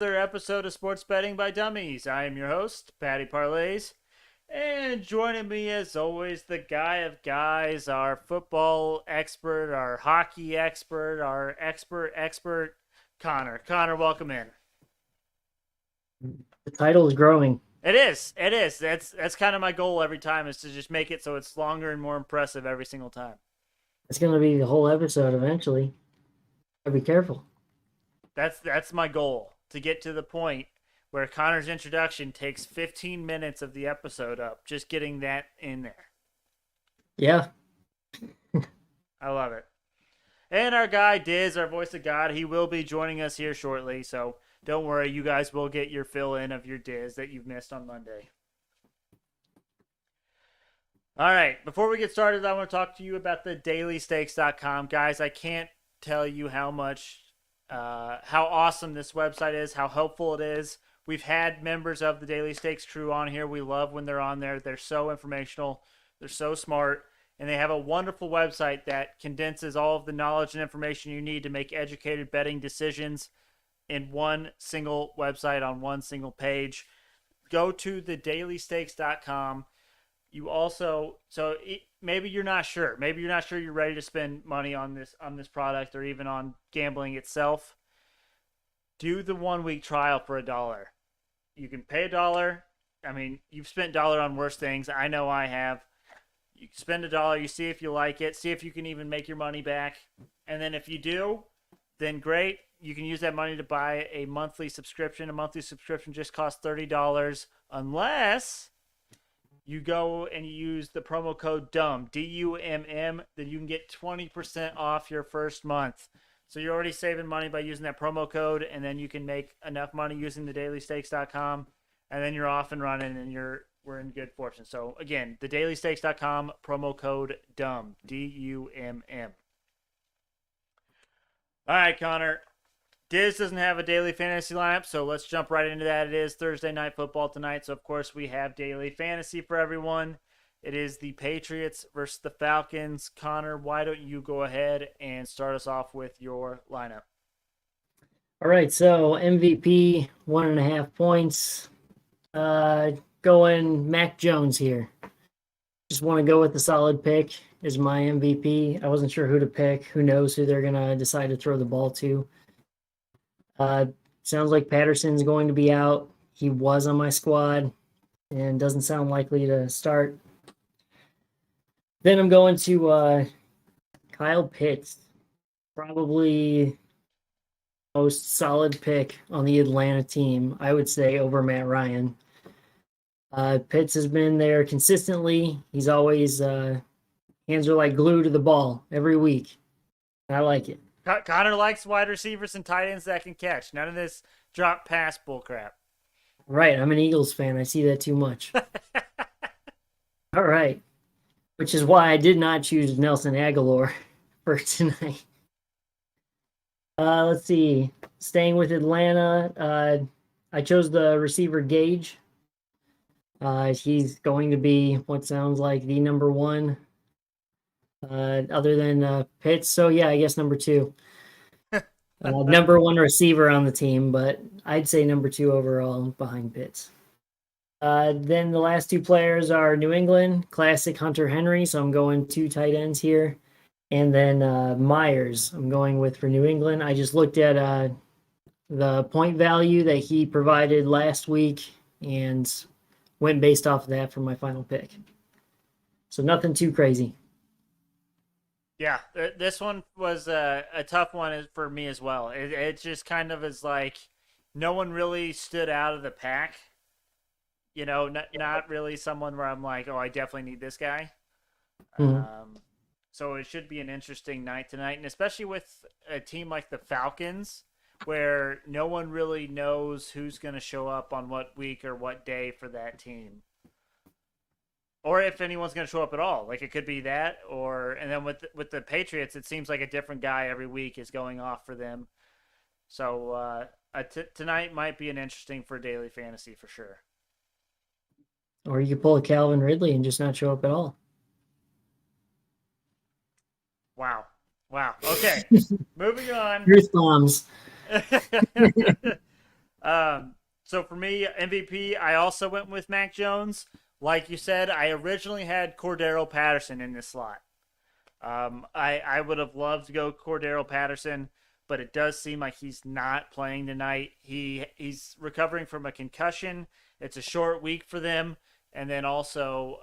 Another episode of Sports Betting by Dummies. I am your host, Patty Parlays, and joining me as always, the guy of guys, our football expert, our hockey expert, our expert, Connor. Connor, welcome in. The title is growing. It is. It is. That's kind of my goal every time is to just make it so it's longer and more impressive every single time. It's going to be the whole episode eventually. Gotta be careful. That's my goal to get to the point where Connor's introduction takes 15 minutes of the episode up, just getting that in there. Yeah. I love it. And our guy Diz, our voice of God, he will be joining us here shortly. So don't worry, you guys will get your fill in of your Diz that you've missed on Monday. All right, before we get started, I want to talk to you about the dailystakes.com. Guys, I can't tell you how awesome this website is, how helpful it is. We've had members of the Daily Stakes crew on here. We love when they're on there. They're so informational. They're so smart. And they have a wonderful website that condenses all of the knowledge and information you need to make educated betting decisions in one single website on one single page. Go to thedailystakes.com. You also, maybe you're not sure. Maybe you're not sure you're ready to spend money on this product or even on gambling itself. Do the 1 week trial for $1. You can pay $1. I mean, you've spent $1 on worse things. I know I have. You spend $1, you see if you like it, see if you can even make your money back. And then if you do, then great. You can use that money to buy a monthly subscription. A monthly subscription just costs $30 unless you go and you use the promo code DUMM, DUMM, then you can get 20% off your first month. So you're already saving money by using that promo code, and then you can make enough money using the dailystakes.com, and then you're off and running, and we're in good fortune. So again, the dailystakes.com, promo code DUMM, DUMM. All right, Connor. Diz doesn't have a daily fantasy lineup, so let's jump right into that. It is Thursday night football tonight, so of course we have daily fantasy for everyone. It is the Patriots versus the Falcons. Connor, why don't you go ahead and start us off with your lineup? All right. So MVP, 1.5 points. Going Mac Jones here. Just want to go with the solid pick as my MVP. I wasn't sure who to pick. Who knows who they're going to decide to throw the ball to. Sounds like Patterson's going to be out. He was on my squad and doesn't sound likely to start. Then I'm going to Kyle Pitts, probably most solid pick on the Atlanta team, I would say, over Matt Ryan. Pitts has been there consistently. He's always hands are like glue to the ball every week. I like it. Connor likes wide receivers and tight ends that can catch. None of this drop pass bullcrap. Right, I'm an Eagles fan. I see that too much. All right, which is why I did not choose Nelson Aguilar for tonight. Let's see. Staying with Atlanta, I chose the receiver Gage. He's going to be what sounds like the number one, other than Pitts. So yeah, I guess number two. Number one receiver on the team, but I'd say number two overall behind Pitts. Then the last two players are New England, classic Hunter Henry. So I'm going two tight ends here. And then Myers, I'm going with for New England. I just looked at the point value that he provided last week and went based off of that for my final pick. So nothing too crazy. Yeah, this one was a tough one for me as well. It just kind of is like no one really stood out of the pack. You know, not really someone where I'm like, oh, I definitely need this guy. Mm-hmm. So it should be an interesting night tonight, and especially with a team like the Falcons, where no one really knows who's going to show up on what week or what day for that team, or if anyone's going to show up at all. Like it could be that, and then with the Patriots, it seems like a different guy every week is going off for them. So tonight might be an interesting for daily fantasy for sure. Or you could pull a Calvin Ridley and just not show up at all. Wow. Okay. Moving on. Truth bombs. So for me, MVP, I also went with Mac Jones. Like you said, I originally had Cordero Patterson in this slot. I would have loved to go Cordero Patterson, but it does seem like he's not playing tonight. He's recovering from a concussion. It's a short week for them, and then also,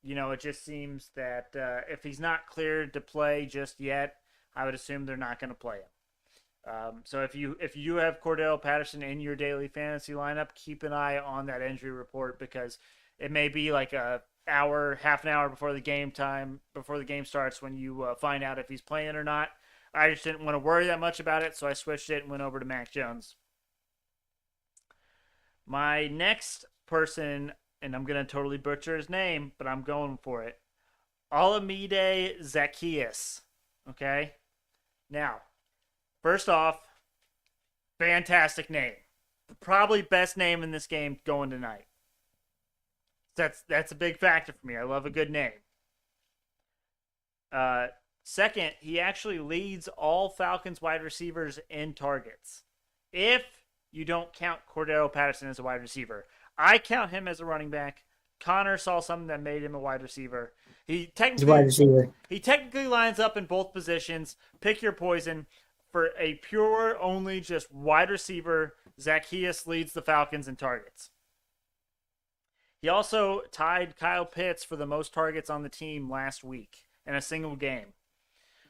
it just seems that if he's not cleared to play just yet, I would assume they're not going to play him. So if you have Cordell Patterson in your daily fantasy lineup, keep an eye on that injury report because it may be like half an hour before the game starts when you find out if he's playing or not. I just didn't want to worry that much about it, so I switched it and went over to Mac Jones. My next person, and I'm gonna totally butcher his name, but I'm going for it. Olamide Zacchaeus. Okay. Now, first off, fantastic name. Probably best name in this game going tonight. That's a big factor for me. I love a good name. Uh, Second, he actually leads all Falcons wide receivers in targets. If you don't count Cordero Patterson as a wide receiver, I count him as a running back. Connor saw something that made him a wide receiver. He He's a wide technically receiver. he technically lines up in both positions. Pick your poison. For a pure, only just wide receiver, Zacchaeus leads the Falcons in targets. He also tied Kyle Pitts for the most targets on the team last week in a single game.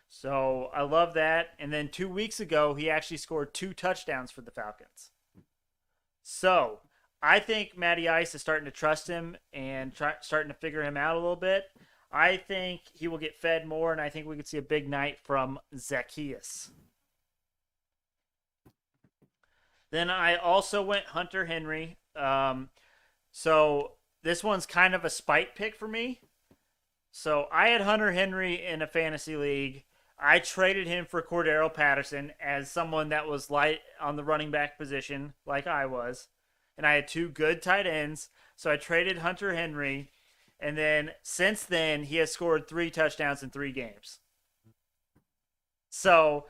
So I love that. And then 2 weeks ago, he actually scored 2 touchdowns for the Falcons. So I think Matty Ice is starting to trust him and starting to figure him out a little bit. I think he will get fed more, and I think we could see a big night from Zacchaeus. Then I also went Hunter Henry. So this one's kind of a spite pick for me. So I had Hunter Henry in a fantasy league. I traded him for Cordero Patterson as someone that was light on the running back position, like I was. And I had 2 good tight ends. So I traded Hunter Henry. And then since then, he has scored 3 touchdowns in 3 games. So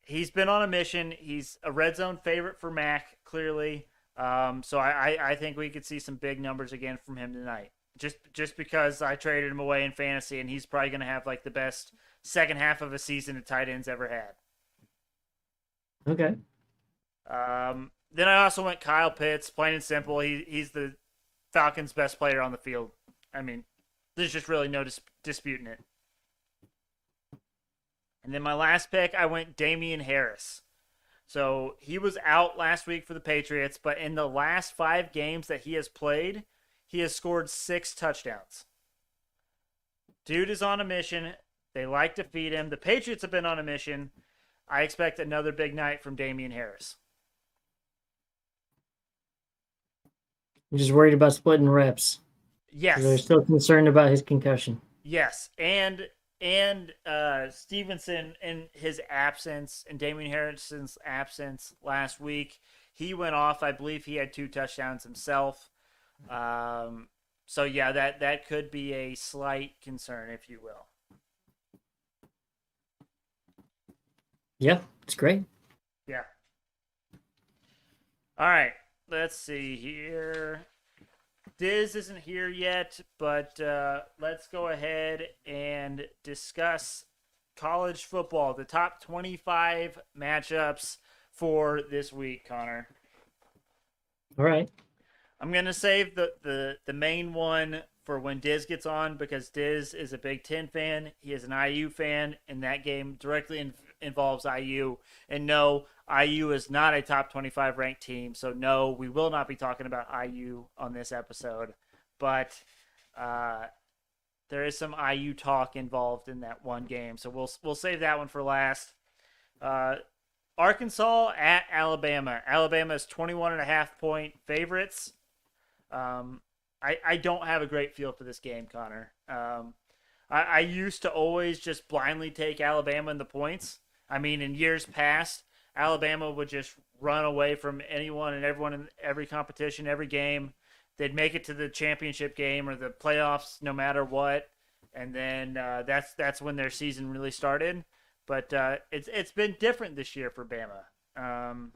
he's been on a mission. He's a red zone favorite for Mac, clearly. So I think we could see some big numbers again from him tonight. Just because I traded him away in fantasy, and he's probably going to have like the best second half of a season a tight end's ever had. Okay. Then I also went Kyle Pitts, plain and simple. He's the Falcons' best player on the field. I mean, there's just really no disputing it. And then my last pick, I went Damian Harris. So he was out last week for the Patriots, but in the last 5 games that he has played, he has scored 6 touchdowns. Dude is on a mission. They like to feed him. The Patriots have been on a mission. I expect another big night from Damian Harris. I'm just worried about splitting reps. They're Yes. still concerned about his concussion. Yes. And Stevenson in his absence and Damian Harrison's absence last week, he went off. I believe he had 2 touchdowns himself. So yeah, that could be a slight concern, if you will. Yeah, it's great. Yeah. All right. Let's see here. Diz isn't here yet, but let's go ahead and discuss college football, the top 25 matchups for this week, Connor. All right. I'm going to save the main one for when Diz gets on because Diz is a Big Ten fan. He is an IU fan, and that game directly involves IU. And no, IU is not a top 25 ranked team. So, no, we will not be talking about IU on this episode. But there is some IU talk involved in that one game. So, we'll save that one for last. Arkansas at Alabama. Alabama is 21.5-point favorites. I don't have a great feel for this game, Connor. I used to always just blindly take Alabama in the points. I mean, in years past, Alabama would just run away from anyone and everyone in every competition, every game. They'd make it to the championship game or the playoffs no matter what. And then that's when their season really started. But it's been different this year for Bama.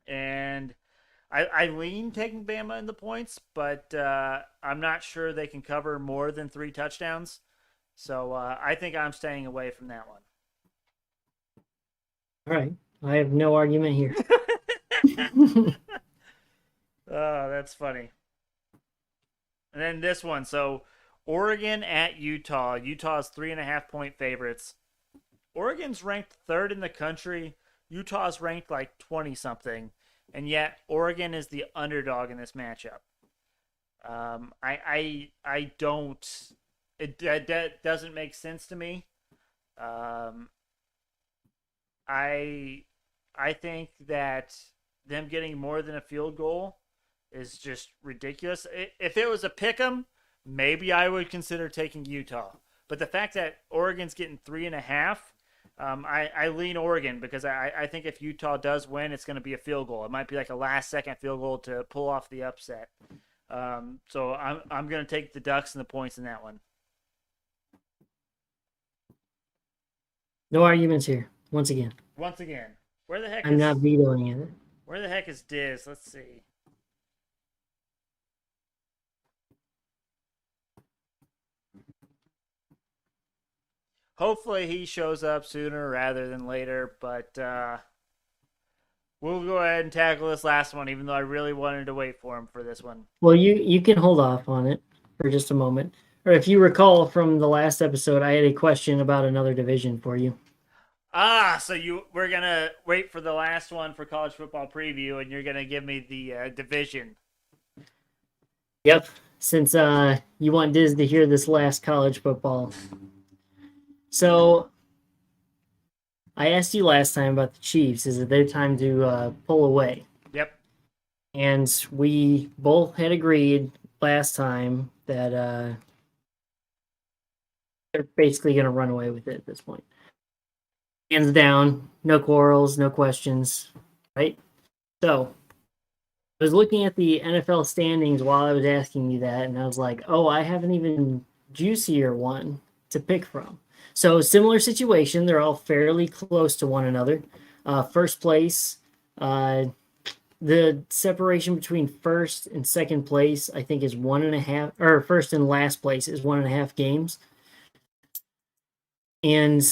And I lean taking Bama in the points, but I'm not sure they can cover more than 3 touchdowns. So I think I'm staying away from that one. All right. I have no argument here. Oh, that's funny. And then this one. So Oregon at Utah. Utah's 3.5 point favorites. Oregon's ranked third in the country. Utah's ranked like 20 something. And yet Oregon is the underdog in this matchup. I don't. That doesn't make sense to me. Um, I I think that them getting more than a field goal is just ridiculous. If it was a pick 'em, maybe I would consider taking Utah. But the fact that Oregon's getting 3.5, I lean Oregon because I think if Utah does win, it's going to be a field goal. It might be like a last second field goal to pull off the upset. So I'm going to take the Ducks and the points in that one. No arguments here. Once again, Once again, where the heck I'm is not vetoing it. where the heck is Diz? Let's see. Hopefully he shows up sooner rather than later, but we'll go ahead and tackle this last one, even though I really wanted to wait for him for this one. Well, you can hold off on it for just a moment. Or if you recall from the last episode, I had a question about another division for you. So we're gonna wait for the last one for college football preview, and you're gonna give me the division. Yep. Since you want Diz to hear this last college football. So I asked you last time about the Chiefs. Is it their time to pull away? Yep. And we both had agreed last time that they're basically going to run away with it at this point. Hands down, no quarrels, no questions, right? So I was looking at the NFL standings while I was asking you that, and I was like, oh, I have an even juicier one to pick from. So similar situation, they're all fairly close to one another. First place, the separation between first and second place, I think, is 1.5, or first and last place is 1.5 games. And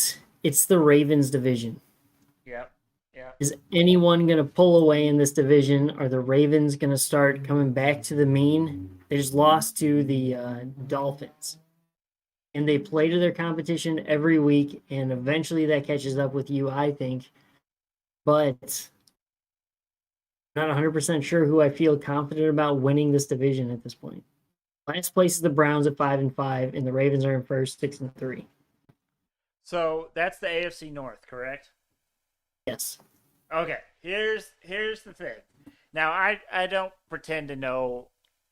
it's the Ravens division. Yep. Yep. Is anyone going to pull away in this division? Are the Ravens going to start coming back to the mean? They just lost to the Dolphins. And they play to their competition every week, and eventually that catches up with you, I think. But I'm not 100% sure who I feel confident about winning this division at this point. Last place is the Browns at 5-5, and the Ravens are in first, 6-3. So that's the AFC North, correct? Yes. Okay. Here's the thing. Now I don't pretend to know.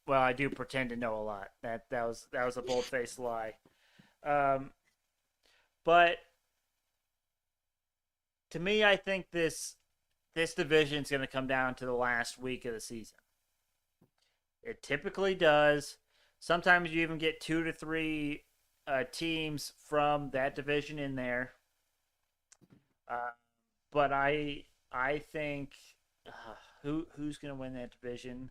Well, I do pretend to know a lot. That was a bold faced lie. But to me, I think this division is going to come down to the last week of the season. It typically does. Sometimes you even get 2 to 3 teams from that division in there. But I think who's going to win that division?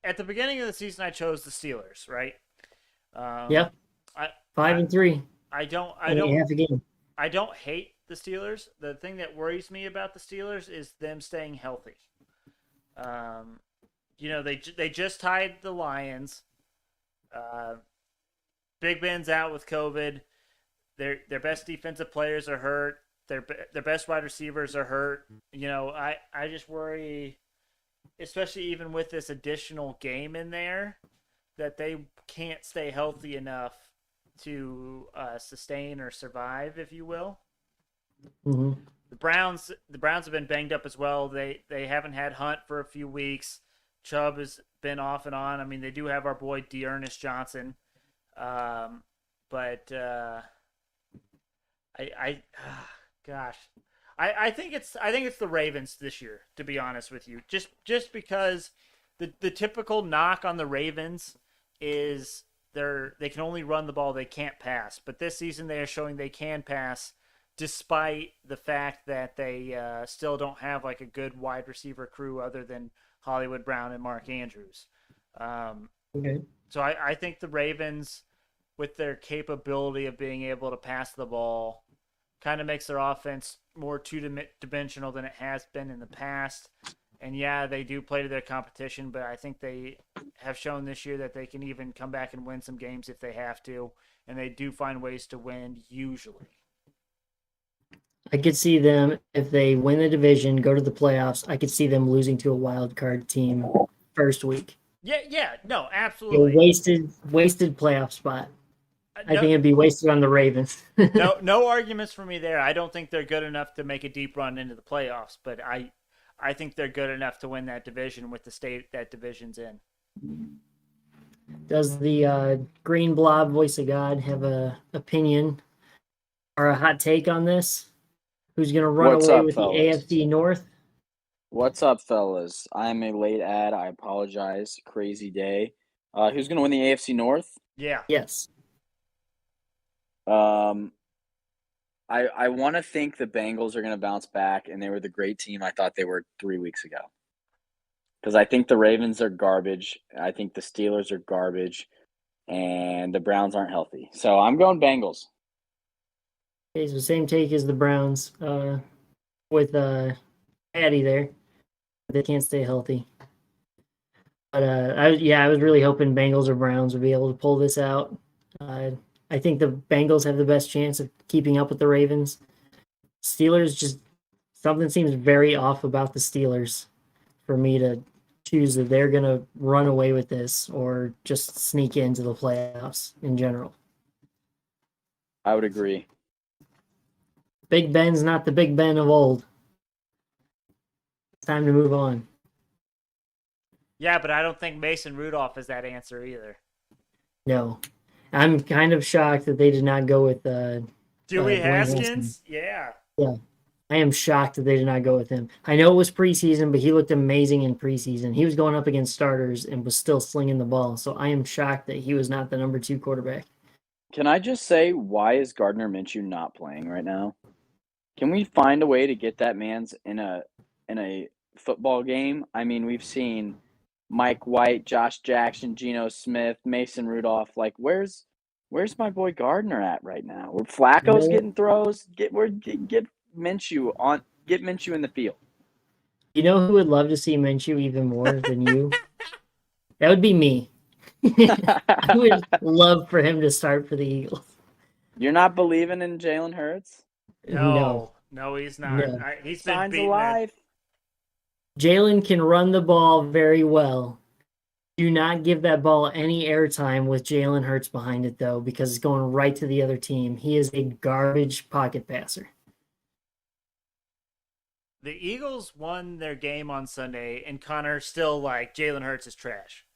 At the beginning of the season I chose the Steelers, right? Yep. 5-3. I don't half a game. I don't hate the Steelers. The thing that worries me about the Steelers is them staying healthy. They just tied the Lions. Big Ben's out with COVID. Their best defensive players are hurt. Their best wide receivers are hurt. I just worry, especially even with this additional game in there, that they can't stay healthy enough to sustain or survive, if you will. Mm-hmm. The Browns have been banged up as well. They haven't had Hunt for a few weeks. Chubb has been off and on. I mean, they do have our boy Dearness Johnson, but gosh, I think it's the Ravens this year, to be honest with you. Just because the typical knock on the Ravens is they can only run the ball, they can't pass. But this season they are showing they can pass. despite the fact that they still don't have like a good wide receiver crew other than Hollywood Brown and Mark Andrews. Um, Okay. so I think the Ravens, with their capability of being able to pass the ball, kind of makes their offense more two-dimensional than it has been in the past. And yeah, they do play to their competition, but I think they have shown this year that they can even come back and win some games if they have to, and they do find ways to win usually. I could see them if they win the division, go to the playoffs. I could see them losing to a wild card team first week. Yeah, yeah, no, A absolutely. wasted playoff spot. I No, think it'd be wasted on the Ravens. no arguments for me there. I don't think they're good enough to make a deep run into the playoffs, but I think they're good enough to win that division with the state that division's in. Does the green blob voice of God have a opinion or a hot take on this? Who's going to run What's away up, with the fellas? AFC North? What's up, fellas? I'm a late ad. I apologize. Crazy day. Who's going to win the AFC North? Yeah. Yes. I want to think the Bengals are going to bounce back, and they were the great team I thought they were 3 weeks ago. Because I think the Ravens are garbage. I think the Steelers are garbage, and the Browns aren't healthy. So I'm going Bengals. Okay, so same take as the Browns with Patty there. They can't stay healthy. But I was really hoping Bengals or Browns would be able to pull this out. I think the Bengals have the best chance of keeping up with the Ravens. Steelers just something seems very off about the Steelers for me to choose that they're gonna run away with this or just sneak into the playoffs in general. I would agree. Big Ben's not the Big Ben of old. It's time to move on. Yeah, but I don't think Mason Rudolph is that answer either. No. I'm kind of shocked that they did not go with Dewey Dwayne Haskins? Haskins. Yeah. Yeah. I am shocked that they did not go with him. I know it was preseason, but he looked amazing in preseason. He was going up against starters and was still slinging the ball. So I am shocked that he was not the number 2 quarterback. Can I just say, why is Gardner Minshew not playing right now? Can we find a way to get that man's in a football game? I mean, we've seen Mike White, Josh Jackson, Geno Smith, Mason Rudolph. Like, where's my boy Gardner at right now? Where Flacco's getting throws. Get Minshew on. Get Minshew in the field. You know who would love to see Minshew even more than you? That would be me. I would love for him to start for the Eagles. You're not believing in Jalen Hurts? No, he's not. No. He's been Signs beaten. alive. Jalen can run the ball very well. Do not give that ball any airtime with Jalen Hurts behind it, though, because it's going right to the other team. He is a garbage pocket passer. The Eagles won their game on Sunday, and Connor still like Jalen Hurts is trash.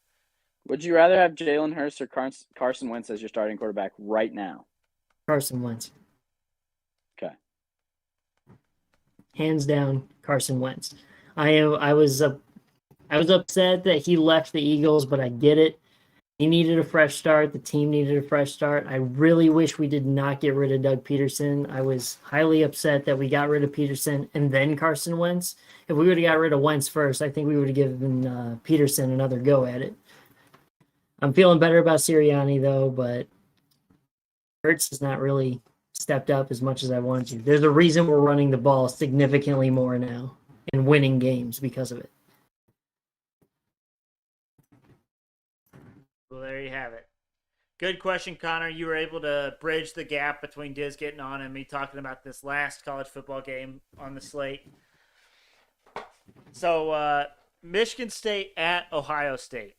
Would you rather have Jalen Hurts or Carson Wentz as your starting quarterback right now? Carson Wentz. Okay. Hands down, Carson Wentz. I was upset that he left the Eagles, but I get it. He needed a fresh start. The team needed a fresh start. I really wish we did not get rid of Doug Peterson. I was highly upset that we got rid of Peterson and then Carson Wentz. If we would have got rid of Wentz first, I think we would have given Peterson another go at it. I'm feeling better about Sirianni, though, but Hurts has not really stepped up as much as I wanted to. There's a reason we're running the ball significantly more now and winning games because of it. Well, there you have it. Good question, Connor. You were able to bridge the gap between Diz getting on and me talking about this last college football game on the slate. So, Michigan State at Ohio State.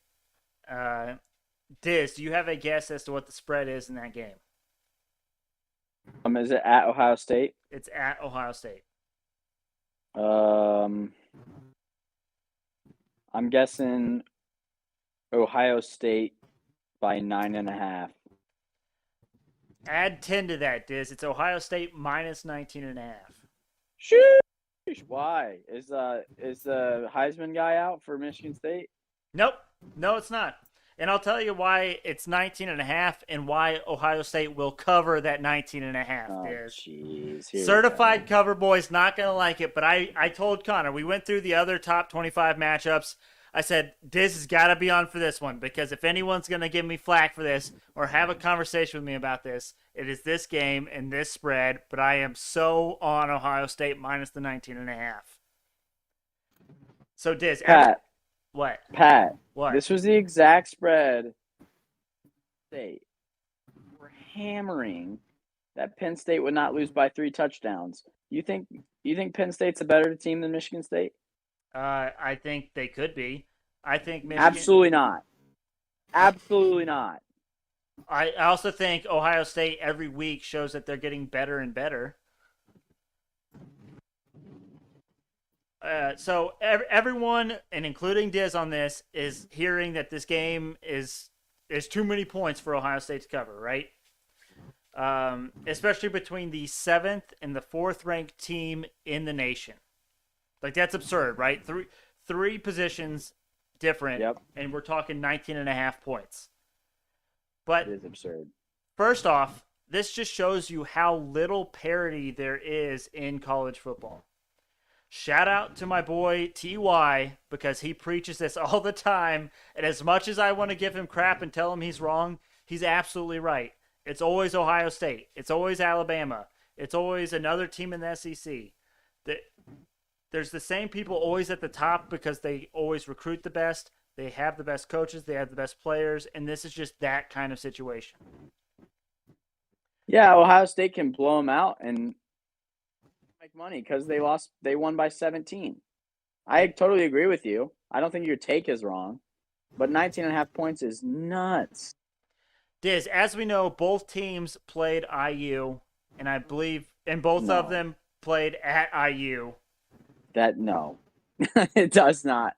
Diz, do you have a guess as to what the spread is in that game? Is it at Ohio State? It's at Ohio State. I'm guessing Ohio State by 9.5. Add 10 to that, Diz. It's Ohio State minus 19.5. Sheesh. Why? Is the Heisman guy out for Michigan State? Nope. No, it's not. And I'll tell you why it's 19.5 and why Ohio State will cover that 19.5. Oh, Is jeez. certified cover boy's not going to like it, but I told Connor, we went through the other top 25 matchups. I said, Diz has got to be on for this one because if anyone's going to give me flack for this or have a conversation with me about this, it is this game and this spread. But I am so on Ohio State minus the 19.5. So, Diz, what? Pat, What? this was the exact spread. State. We're hammering that Penn State would not lose by 3 touchdowns. You think Penn State's a better team than Michigan State? I think they could be. I think Michigan. Absolutely not. Absolutely not. I also think Ohio State every week shows that they're getting better and better. So everyone, and including Diz on this, is hearing that this game is too many points for Ohio State to cover, right? Especially between the 7th and the 4th ranked team in the nation. Like, that's absurd, right? Three positions different, Yep. and we're talking 19.5 points. But It is absurd. first off, this just shows you how little parity there is in college football. Shout out to my boy TY because he preaches this all the time. And as much as I want to give him crap and tell him he's wrong, he's absolutely right. It's always Ohio State. It's always Alabama. It's always another team in the SEC. There's the same people always at the top because they always recruit the best. They have the best coaches. They have the best players. And this is just that kind of situation. Yeah, Ohio State can blow them out and make money because they won by 17. I totally agree with you. I don't think your take is wrong, but 19.5 points is nuts. Diz, as we know, both teams played IU, and I believe, and both of them played at IU. No, it does not.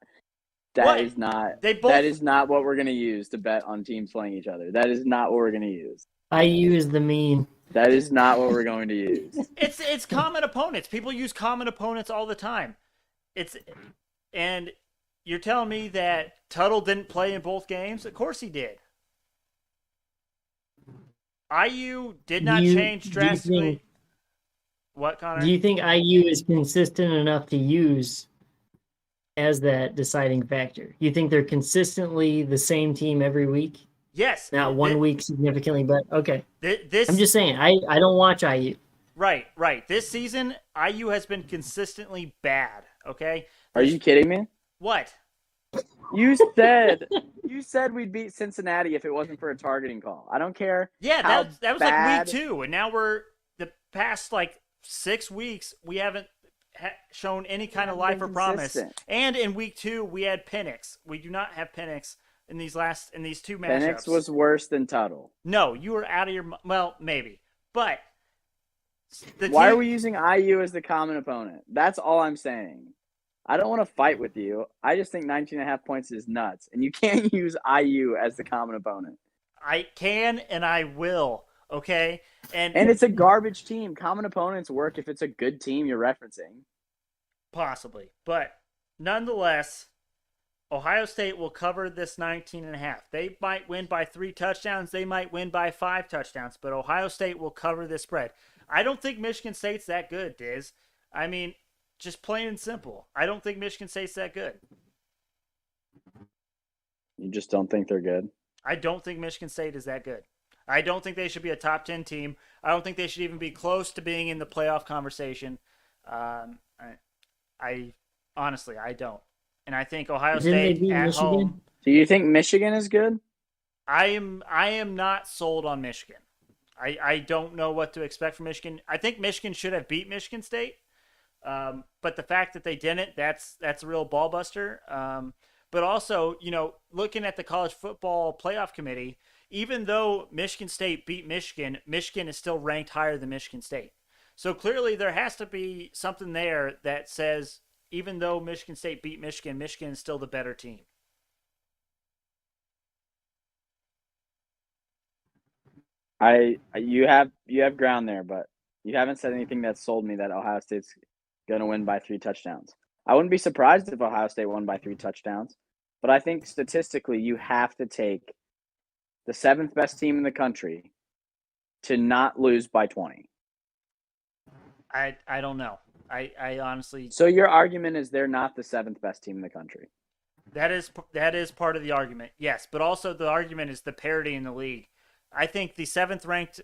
That is not. That is not what we're gonna use to bet on teams playing each other. That is not what we're gonna use. IU is the mean. That is not what we're going to use. It's common opponents. People use common opponents all the time. And you're telling me that Tuttle didn't play in both games? Of course he did. IU did not change drastically. What, Connor? Do you think IU is consistent enough to use as that deciding factor? You think they're consistently the same team every week? Yes. Not one week significantly, but okay. I'm just saying, I don't watch IU. Right. This season, IU has been consistently bad, okay? Are you kidding me? What? You said we'd beat Cincinnati if it wasn't for a targeting call. I don't care. Yeah, that was like week 2, and now we're the past like 6 weeks we haven't shown any kind of life or promise. And in week 2 we had Penix. We do not have Penix in these 2 matchups. Penix was worse than Tuttle. No, you were out of your maybe, but why are we using IU as the common opponent? That's all I'm saying. I don't want to fight with you. I just think 19.5 points is nuts, and you can't use IU as the common opponent. I can and I will. Okay, and it's a garbage team. Common opponents work if it's a good team you're referencing. Possibly, but nonetheless, Ohio State will cover this 19.5. They might win by 3 touchdowns. They might win by 5 touchdowns, but Ohio State will cover this spread. I don't think Michigan State's that good, Diz. I mean, just plain and simple. I don't think Michigan State's that good. You just don't think they're good? I don't think Michigan State is that good. I don't think they should be a top 10 team. I don't think they should even be close to being in the playoff conversation. I honestly, I don't. And I think Ohio State at home. Do you think Michigan is good? I am not sold on Michigan. I don't know what to expect from Michigan. I think Michigan should have beat Michigan State. But the fact that they didn't, that's a real ball buster. But also, looking at the college football playoff committee, even though Michigan State beat Michigan, Michigan is still ranked higher than Michigan State. So clearly there has to be something there that says even though Michigan State beat Michigan, Michigan is still the better team. You have ground there, but you haven't said anything that sold me that Ohio State's going to win by 3 touchdowns. I wouldn't be surprised if Ohio State won by 3 touchdowns, but I think statistically you have to take the 7th best team in the country to not lose by 20. I don't know. I honestly, So your argument is they're not the 7th best team in the country. that is part of the argument. Yes, but also the argument is the parity in the league. I think the 7th ranked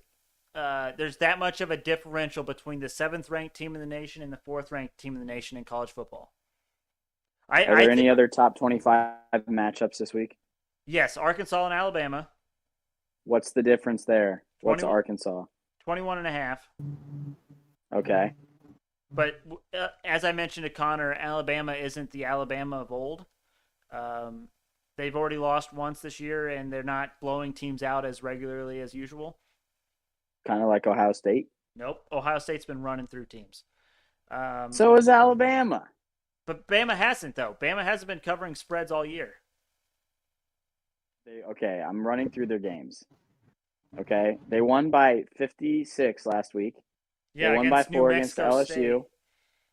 there's that much of a differential between the 7th ranked team in the nation and the 4th ranked team in the nation in college football. Are there any other top 25 matchups this week? Yes, Arkansas and Alabama. What's the difference there? What's 21 Arkansas? 21 and a half. Okay. But as I mentioned to Connor, Alabama isn't the Alabama of old. They've already lost once this year, and they're not blowing teams out as regularly as usual. Kind of like Ohio State. Nope. Ohio State's been running through teams. So is Alabama. But Bama hasn't, though. Bama hasn't been covering spreads all year. Okay, I'm running through their games. Okay, they won by 56 last week. Yeah, they won by New 4 Mexico against LSU. State.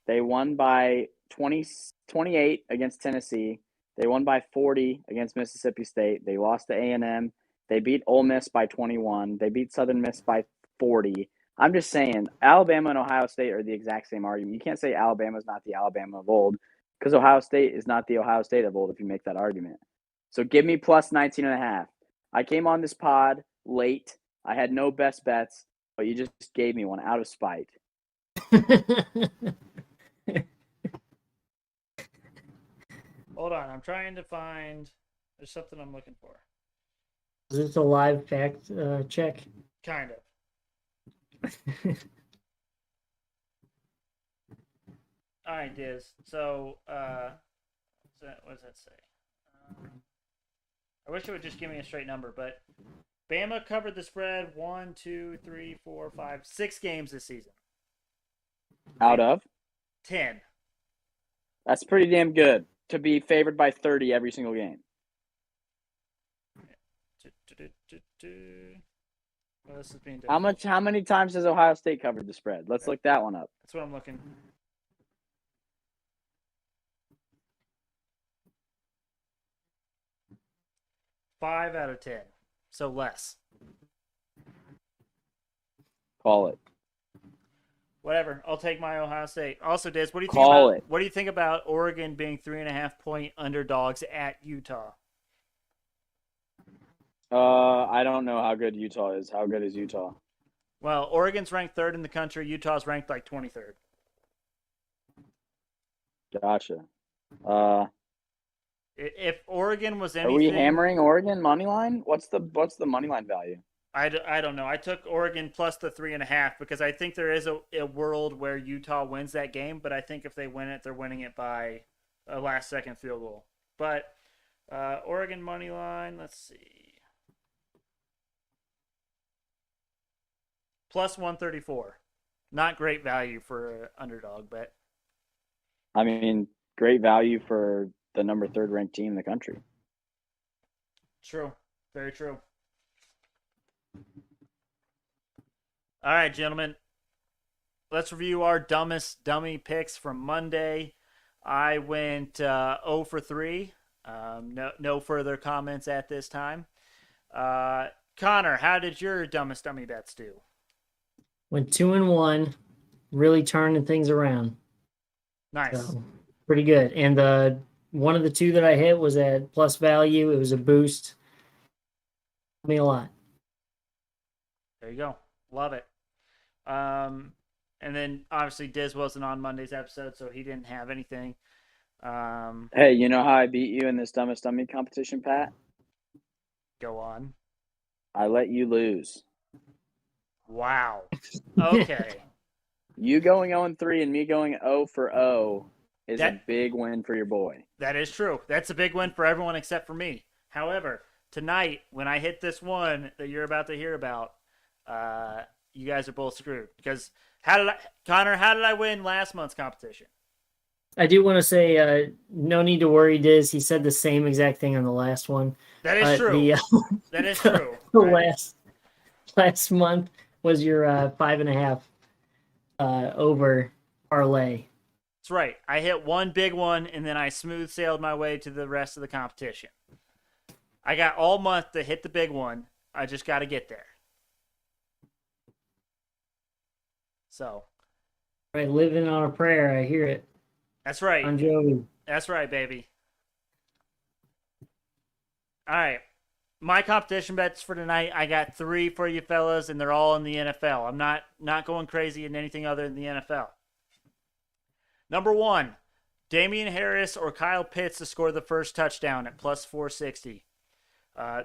They won by 28 against Tennessee. They won by 40 against Mississippi State. They lost to A&M. They beat Ole Miss by 21. They beat Southern Miss by 40. I'm just saying, Alabama and Ohio State are the exact same argument. You can't say Alabama's not the Alabama of old because Ohio State is not the Ohio State of old if you make that argument. So give me plus 19.5. I came on this pod late. I had no best bets, but you just gave me one out of spite. Hold on. I'm trying to find. There's something I'm looking for. Is this a live fact check? Kind of. All right, Diz. So, what does that say? I wish it would just give me a straight number, but Bama covered the spread 1, 2, 3, 4, 5, 6 games this season. Out of? 10. That's pretty damn good to be favored by 30 every single game. Well, this is being How many times has Ohio State covered the spread? Let's look that one up. That's what I'm looking. Five out of 10, so less. Call it. Whatever. I'll take my Ohio State. Also, Diz, what do you Call think it. What do you think about Oregon being 3.5-point underdogs at Utah? I don't know how good Utah is. How good is Utah? Well, Oregon's ranked 3rd in the country. Utah's ranked like 23rd. Gotcha. If Oregon was anything, Are we hammering Oregon money line? What's the money line value? I don't know. I took Oregon plus the 3.5 because I think there is a world where Utah wins that game, but I think if they win it, they're winning it by a last-second field goal. But Oregon money line, let's see. Plus 134. Not great value for an underdog bet. I mean, great value for the number 3rd ranked team in the country. True. Very true. All right, gentlemen. Let's review our dumbest dummy picks from Monday. I went 0 for 3. No further comments at this time. Connor, how did your dumbest dummy bets do? Went 2-1, really turning things around. Nice. So, pretty good. And the one of the two that I hit was at plus value. It was a boost. Helped me a lot. There you go. Love it. And then obviously Diz wasn't on Monday's episode, so he didn't have anything. Hey, you know how I beat you in this dumbest dummy competition, Pat? Go on. I let you lose. Wow. Okay. You going 0-3 and me going 0 for 0 is a big win for your boy. That is true. That's a big win for everyone except for me. However, tonight, when I hit this one that you're about to hear about, you guys are both screwed. Because Connor, how did I win last month's competition? I do want to say, no need to worry, Diz. He said the same exact thing on the last one. That is true. That is true. The right? last month was your 5.5 over parlay. That's right. I hit one big one, and then I smooth sailed my way to the rest of the competition. I got all month to hit the big one. I just got to get there. So Right, living on a prayer. I hear it. that's right. On Joey. That's right, baby. All right. My competition bets for tonight, I got 3 for you fellas, and they're all in the NFL. I'm not going crazy in anything other than the NFL. Number 1, Damian Harris or Kyle Pitts to score the first touchdown at plus 460.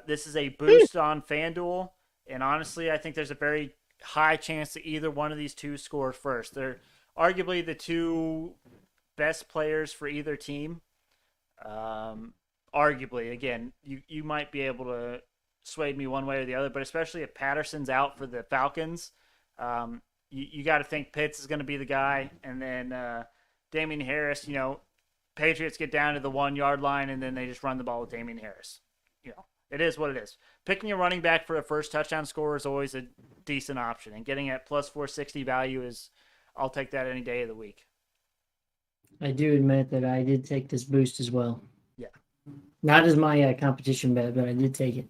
This is a boost on FanDuel, and honestly, I think there's a very high chance that either one of these two scores first. They're arguably the two best players for either team. Arguably, again, you might be able to sway me one way or the other, but especially if Patterson's out for the Falcons, you got to think Pitts is going to be the guy, and then Damian Harris. Patriots get down to the 1 yard line, and then they just run the ball with Damian Harris. It is what it is. Picking a running back for a first touchdown score is always a decent option, and getting at plus 460 value is, I'll take that any day of the week. I do admit that I did take this boost as well. Yeah. Not as my competition bet, but I did take it.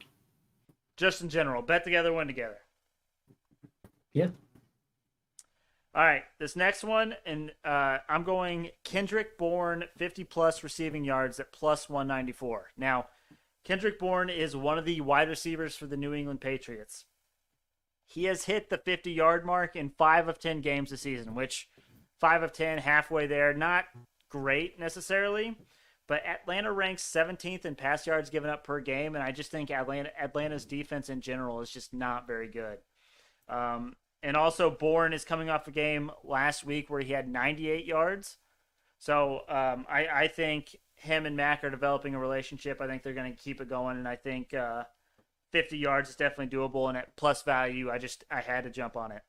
Just in general, bet together, win together. Yeah. All right, this next one, and I'm going Kendrick Bourne 50-plus receiving yards at plus 194. Now, Kendrick Bourne is one of the wide receivers for the New England Patriots. He has hit the 50-yard mark in 5 of 10 games this season, which 5 of 10, halfway there. Not great necessarily, but Atlanta ranks 17th in pass yards given up per game, and I just think Atlanta's defense in general is just not very good. And also, Bourne is coming off a game last week where he had 98 yards. So I think him and Mac are developing a relationship. I think they're going to keep it going, and I think 50 yards is definitely doable. And at plus value, I had to jump on it.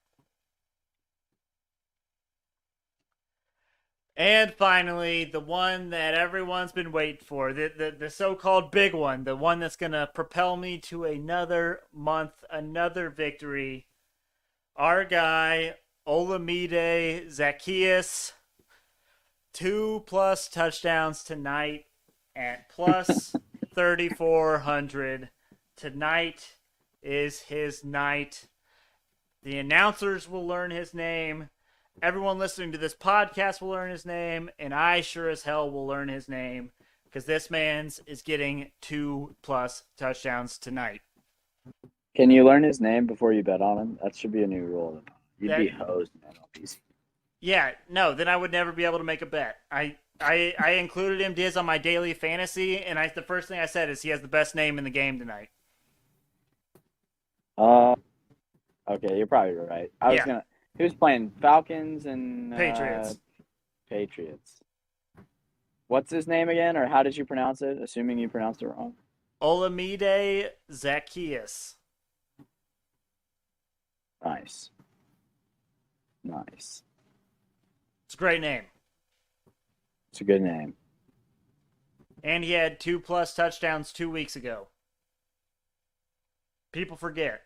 And finally, the one that everyone's been waiting for, the so-called big one, the one that's going to propel me to another month, another victory. Our guy, Olamide Zacchaeus, 2+ touchdowns tonight at plus 3,400. Tonight is his night. The announcers will learn his name. Everyone listening to this podcast will learn his name. And I sure as hell will learn his name because this man's is getting 2+ touchdowns tonight. Can you learn his name before you bet on him? That should be a new rule. You'd be hosed, man. Yeah, no, then I would never be able to make a bet. I included him, Diz, on my daily fantasy, and the first thing I said is he has the best name in the game tonight. Okay, you're probably right. He was playing Falcons and Patriots. What's his name again, or how did you pronounce it? Assuming you pronounced it wrong. Olamide Zacchaeus. Nice. It's a great name. It's a good name. And he had 2+ touchdowns 2 weeks ago. People forget.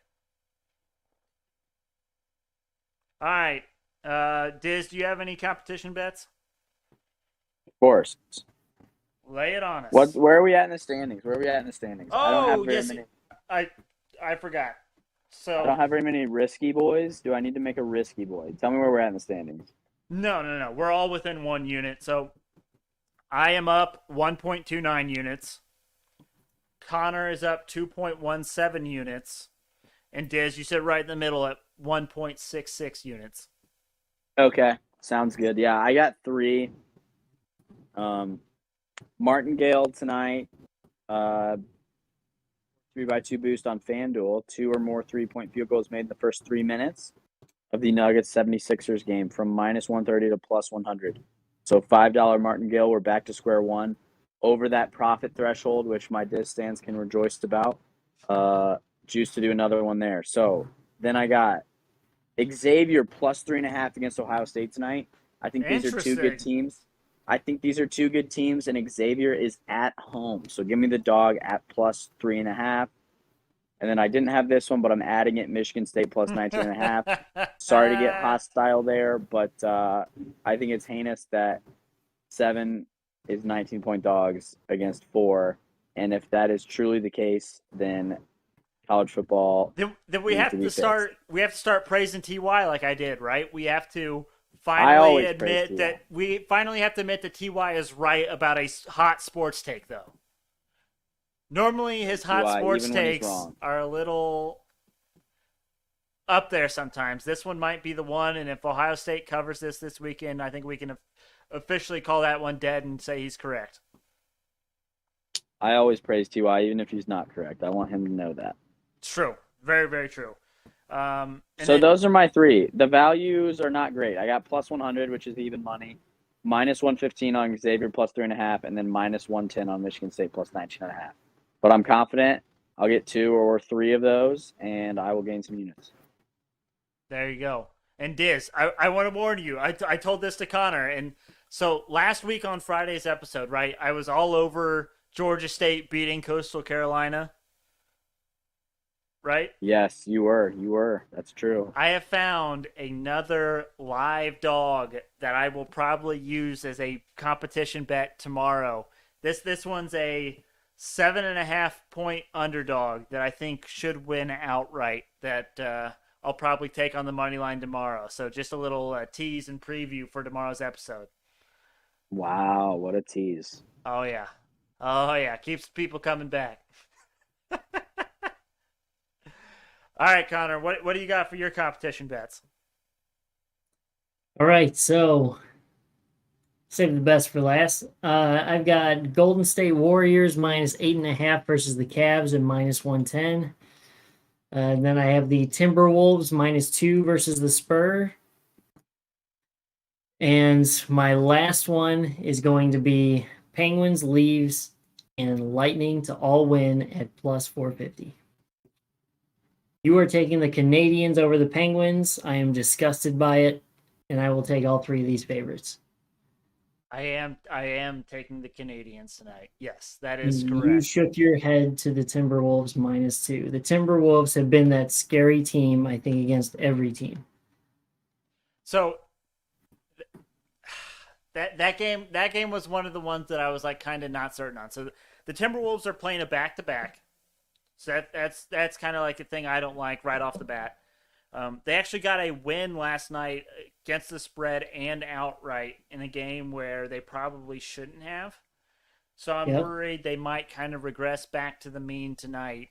All right. Diz, do you have any competition bets? Of course. Lay it on us. Where are we at in the standings? Oh, I don't have very many. I forgot. So I don't have very many risky boys. Do I need to make a risky boy? Tell me where we're at in the standings. No. We're all within 1 unit. So I am up 1.29 units. Connor is up 2.17 units. And Diz, you sit right in the middle at 1.66 units. Okay. Sounds good. Yeah, I got 3. Martingale tonight. 3x2 boost on FanDuel. 2 or more 3-point field goals made in the first 3 minutes of the Nuggets 76ers game from -130 to +100. So $5 Martingale. We're back to square one. Over that profit threshold, which my Diz stands can rejoice about. Juice to do another one there. So then I got Xavier plus 3.5 against Ohio State tonight. I think these are 2 good teams. And Xavier is at home. So give me the dog at plus 3.5. And then I didn't have this one, but I'm adding it, Michigan State plus 19.5. Sorry to get hostile there, but I think it's heinous that 7 is 19-point dogs against 4. And if that is truly the case, then college football Then we needs have to be to fixed. start praising Ty like I did, right? We have to I finally always praise admit Ty. that we finally have to admit that Ty is right about a hot sports take, though. Normally, his hot Ty, sports even when he's takes wrong. are a little up there sometimes. This one might be the one, and if Ohio State covers this weekend, I think we can officially call that one dead and say he's correct. I always praise Ty, even if he's not correct. I want him to know that. It's true. Very, very true. So those are my 3. The values are not great. I got plus 100, which is even money, minus 115 on Xavier plus 3.5, and then minus 110 on Michigan State plus 19.5. But I'm confident I'll get 2 or 3 of those, and I will gain some units. There you go. And Diz, I want to warn you. I told this to Connor, and so last week on Friday's episode, right? I was all over Georgia State beating Coastal Carolina. Right? Yes, you were. You were. That's true. I have found another live dog that I will probably use as a competition bet tomorrow. This one's a 7.5-point underdog that I think should win outright. That I'll probably take on the money line tomorrow. So just a little tease and preview for tomorrow's episode. Wow, what a tease. Oh yeah, keeps people coming back. All right, Connor, what do you got for your competition bets? All right, so save the best for last. I've got Golden State Warriors minus 8.5 versus the Cavs at minus 110. And then I have the Timberwolves minus 2 versus the Spur. And my last one is going to be Penguins, Leaves, and Lightning to all win at plus 450. You are taking the Canadians over the Penguins. I am disgusted by it, and I will take all 3 of these favorites. I am taking the Canadians tonight. Yes, that is You correct. shook your head to the Timberwolves minus 2. The Timberwolves have been that scary team, I think, against every team. So that game was one of the ones that I was like kind of not certain on. So the Timberwolves are playing a back-to-back. So that's kind of like a thing I don't like right off the bat. They actually got a win last night against the spread and outright in a game where they probably shouldn't have. So I'm worried they might kind of regress back to the mean tonight.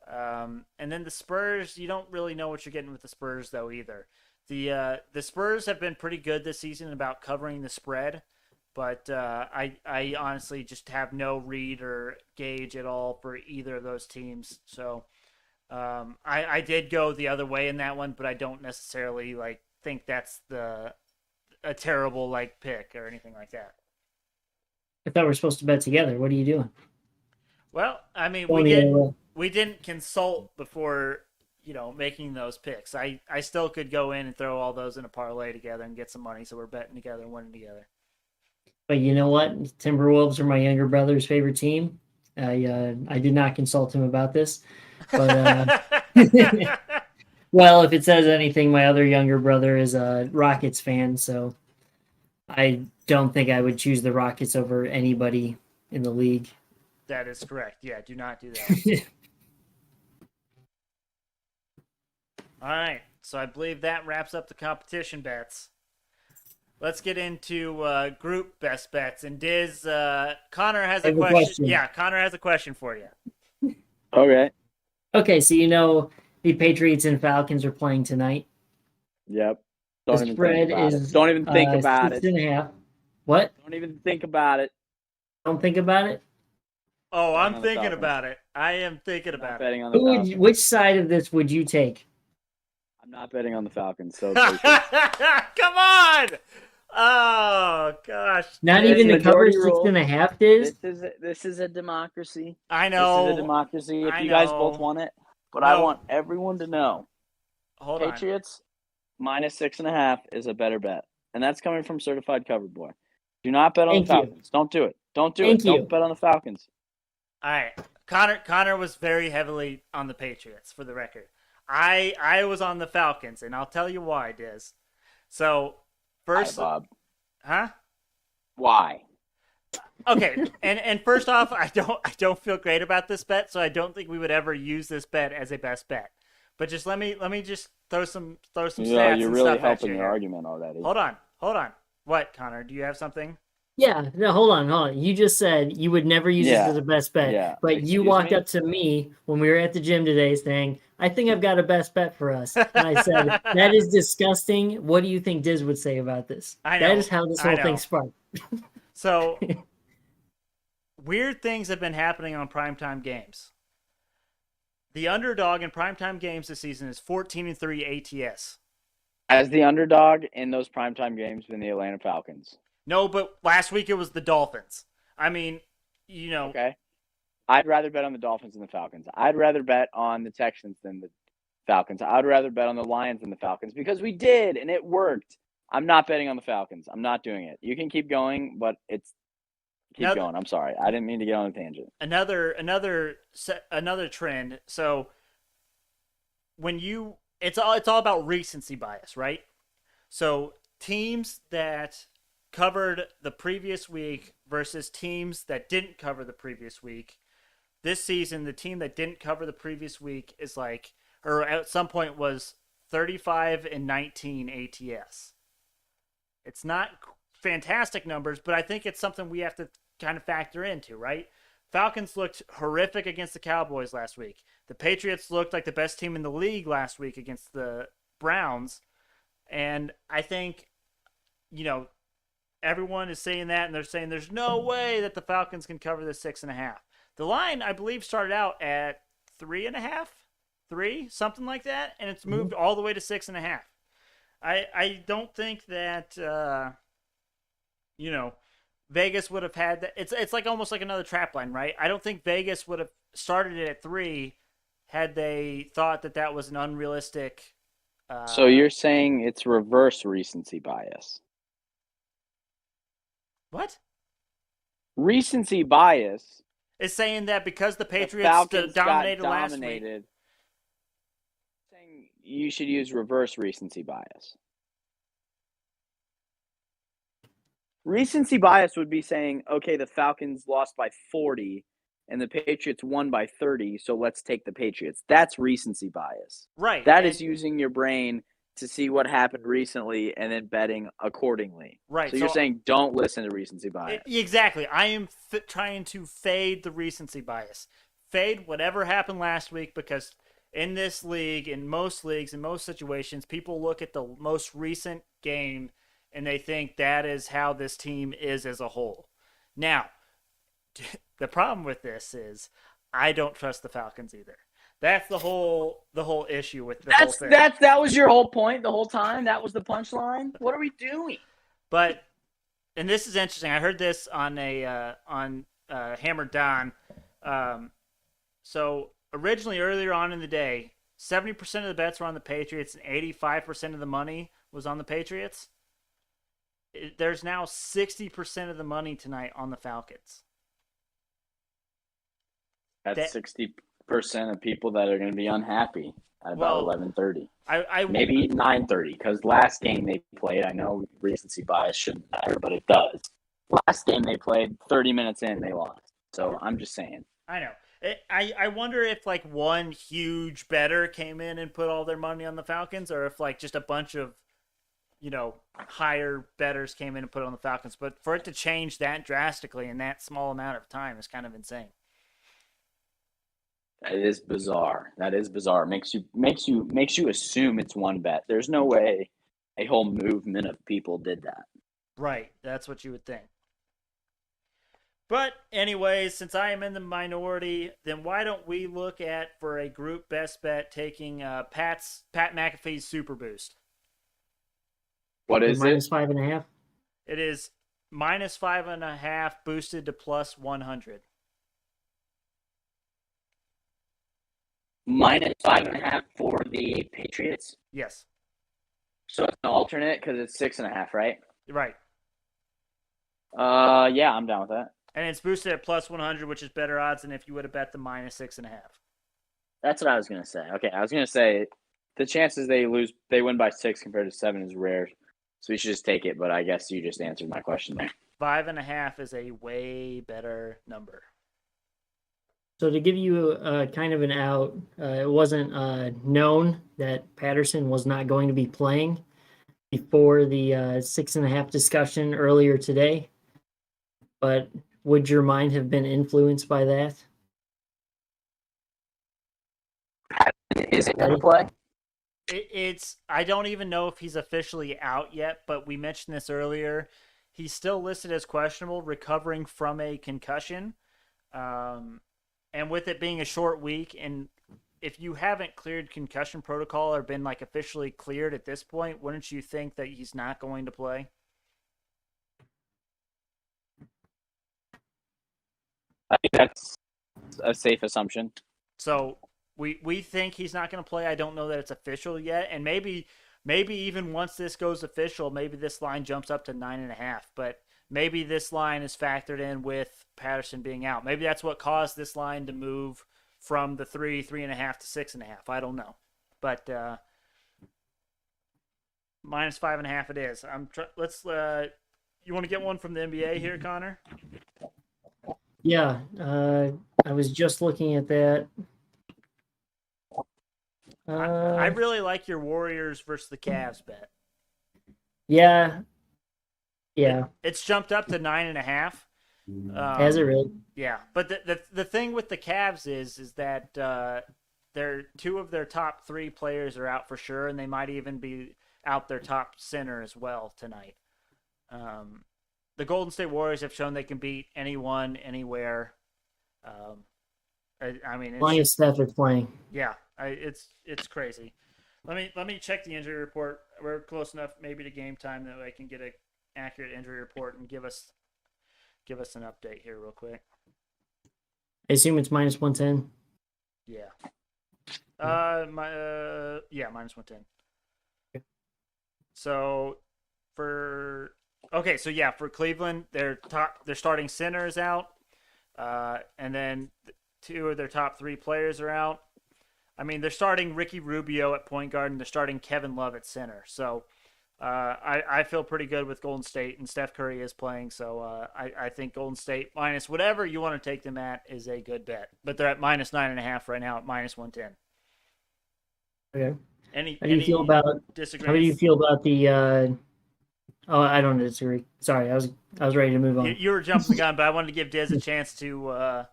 And then the Spurs, you don't really know what you're getting with the Spurs though either. The Spurs have been pretty good this season about covering the spread. But I honestly just have no read or gauge at all for either of those teams. So I did go the other way in that one, but I don't necessarily like think that's a terrible like pick or anything like that. I thought we were supposed to bet together. What are you doing? Well, I mean, we didn't consult before making those picks. I still could go in and throw all those in a parlay together and get some money, so we're betting together and winning together. But you know what? Timberwolves are my younger brother's favorite team. I did not consult him about this. But well, if it says anything, my other younger brother is a Rockets fan, so I don't think I would choose the Rockets over anybody in the league. That is correct. Yeah, do not do that. All right, so I believe that wraps up the competition bets. Let's get into group best bets. And Diz, Connor has a question. Yeah, Connor has a question for you. Okay. Okay, so the Patriots and Falcons are playing tonight. Yep. The spread is Don't even think about 6.5. What? Don't even think about it. Don't think about it? Oh, I'm thinking about it. I am thinking about betting it. on the Falcons. Which side of this would you take? I'm not betting on the Falcons. So come on! Oh gosh! Not even the cover 6.5 is. This is a democracy. I know. This is a democracy. If you guys both want it, but I want everyone to know. Hold Patriots minus 6.5 is a better bet, and that's coming from certified cover boy. Do not bet on the Falcons. Don't do it. Don't do it. Don't bet on the Falcons. All right, Connor was very heavily on the Patriots for the record. I was on the Falcons, and I'll tell you why, Diz. So first, Hi, Bob. Huh? Why? Okay, and first off, I don't feel great about this bet, so I don't think we would ever use this bet as a best bet. But just let me just throw some You know, stats you're and really stuff at helping you your here. argument already. Hold on. What, Connor? Do you have something? Yeah, no, hold on. You just said you would never use this Yeah. as a best bet, Yeah. but you Excuse walked me? up to me when we were at the gym today saying, I think I've got a best bet for us. And I said, that is disgusting. What do you think Diz would say about this? I That is know, how this I whole thing know. sparked. So weird things have been happening on primetime games. The underdog in primetime games this season is 14-3 ATS. Has the underdog in those primetime games been the Atlanta Falcons? No, but last week it was the Dolphins. I mean, you know, Okay. I'd rather bet on the Dolphins than the Falcons. I'd rather bet on the Texans than the Falcons. I'd rather bet on the Lions than the Falcons because we did and it worked. I'm not betting on the Falcons. I'm not doing it. You can keep going, but keep another going. I'm sorry. I didn't mean to get on a tangent. another trend. So when you it's all about recency bias, right? So teams that covered the previous week versus teams that didn't cover the previous week. This season, the team that didn't cover the previous week is like, or at some point was 35-19 ATS. It's not fantastic numbers, but I think it's something we have to kind of factor into, right? Falcons looked horrific against the Cowboys last week. The Patriots looked like the best team in the league last week against the Browns. And I think, you know, everyone is saying that, and they're saying there's no way that the Falcons can cover the 6.5. The line, I believe, started out at 3.5, 3, something like that, and it's moved all the way to 6.5. I don't think that you know, Vegas would have had that. It's like almost like another trap line, right? I don't think Vegas would have started it at 3 had they thought that that was an unrealistic. So you're saying it's reverse recency bias. What? Recency bias. Is saying that because the The Patriots Falcons dominated got last week. dominated. Saying you should use reverse recency bias. Recency bias would be saying, okay, the Falcons lost by 40 and the Patriots won by 30, so let's take the Patriots. That's recency bias. Right. That is using your brain to see what happened recently and then betting accordingly. Right. So you're saying don't listen to recency bias. Exactly. I am trying to fade the recency bias. Fade whatever happened last week because in this league, in most leagues, in most situations, people look at the most recent game and they think that is how this team is as a whole. Now, the problem with this is I don't trust the Falcons either. That's the whole issue with the whole thing. That was your whole point the whole time. That was the punchline. What are we doing? But and this is interesting. I heard this on Hammer Don. So originally, earlier on in the day, 70% of the bets were on the Patriots and 85% of the money was on the Patriots. There's now 60% of the money tonight on the Falcons. That's 60% of people that are going to be unhappy at about 11:30. Maybe 9:30 because last game they played. I know recency bias shouldn't matter, but it does. Last game they played, 30 minutes in, they lost. So I'm just saying. I know. I wonder if like one huge bettor came in and put all their money on the Falcons, or if like just a bunch of higher bettors came in and put it on the Falcons. But for it to change that drastically in that small amount of time is kind of insane. That is bizarre. Makes you assume it's one bet. There's no way a whole movement of people did that. Right. That's what you would think. But anyways, since I am in the minority, then why don't we look at for a group best bet taking Pat McAfee's Super Boost? What is it? -5.5. It is -5.5 boosted to +100. -5.5 for the Patriots. Yes. So it's an alternate because it's 6.5, right? Right. Yeah, I'm down with that. And it's boosted at +100, which is better odds than if you would have bet the -6.5. That's what I was gonna say. Okay, I was gonna say the chances they win by 6 compared to 7 is rare. So we should just take it, but I guess you just answered my question there. 5.5 is a way better number. So to give you kind of an out, it wasn't known that Patterson was not going to be playing before the 6.5 discussion earlier today. But would your mind have been influenced by that? Is it going to play? It's I don't even know if he's officially out yet, but we mentioned this earlier. He's still listed as questionable, recovering from a concussion. And with it being a short week, and if you haven't cleared concussion protocol or been like officially cleared at this point, wouldn't you think that he's not going to play? I think that's a safe assumption. So we think he's not going to play. I don't know that it's official yet, and maybe even once this goes official, maybe this line jumps up to 9.5. But maybe this line is factored in with Patterson being out. Maybe that's what caused this line to move from the 3.5 to 6.5. I don't know, but minus 5.5 it is. Let's. You want to get one from the NBA here, Connor? Yeah, I was just looking at that. I really like your Warriors versus the Cavs bet. Yeah. It's jumped up to 9.5. Has it really? Yeah, but the thing with the Cavs is that their two of their top three players are out for sure, and they might even be out their top center as well tonight. The Golden State Warriors have shown they can beat anyone, anywhere. I mean, Long as Steph is playing. Yeah, it's crazy. Let me check the injury report. We're close enough maybe to game time that I can get an accurate injury report and give us an update here real quick. I assume it's minus 110. Yeah. Minus 110. Okay. So for Cleveland, their starting center is out, and then two of their top three players are out. I mean, they're starting Ricky Rubio at point guard, and they're starting Kevin Love at center. So I feel pretty good with Golden State, and Steph Curry is playing. So I think Golden State minus whatever you want to take them at is a good bet. But they're at minus 9.5 right now at minus 110. Okay. How do you feel about the? Oh, I don't disagree. Sorry, I was ready to move on. You were jumping the gun, but I wanted to give Diz a chance to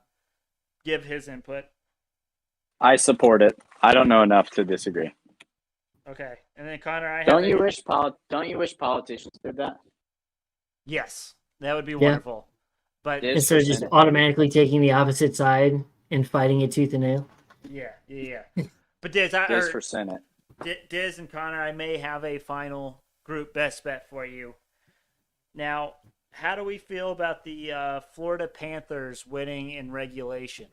give his input. I support it. I don't know enough to disagree. Okay, and then Connor, don't you wish politicians did that? Yes, that would be wonderful. But instead of just automatically taking the opposite side and fighting it tooth and nail. Yeah. But Diz for Senate. Diz and Connor, I may have a final group best bet for you. Now, how do we feel about the Florida Panthers winning in regulation?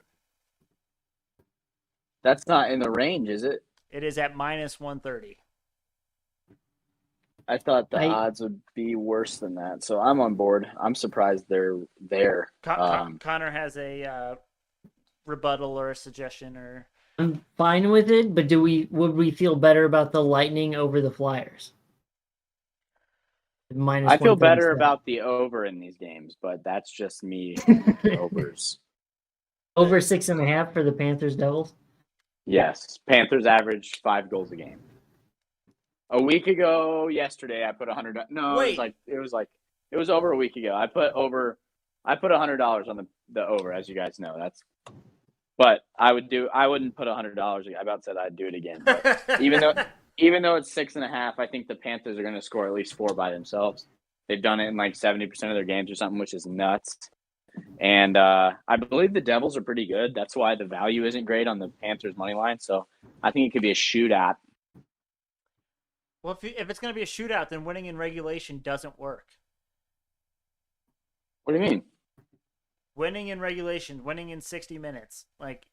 That's not in the range, is it? It is at minus 130. I thought the odds would be worse than that, so I'm on board. I'm surprised they're there. Connor has a rebuttal or a suggestion, or I'm fine with it, but would we feel better about the Lightning over the Flyers? I feel better about the over in these games, but that's just me. Overs. Over 6.5 for the Panthers Devils. Yes, Panthers average 5 goals a game. A week ago, yesterday, I put $100. No, Wait. it was over a week ago. I put $100 on the over, as you guys know. But I wouldn't put $100. I about said I'd do it again. But even though it's 6.5, I think the Panthers are going to score at least 4 by themselves. They've done it in like 70% of their games or something, which is nuts. And I believe the Devils are pretty good. That's why the value isn't great on the Panthers money line. So I think it could be a shootout. Well, if it's going to be a shootout, then winning in regulation doesn't work. What do you mean? Winning in regulation, winning in 60 minutes,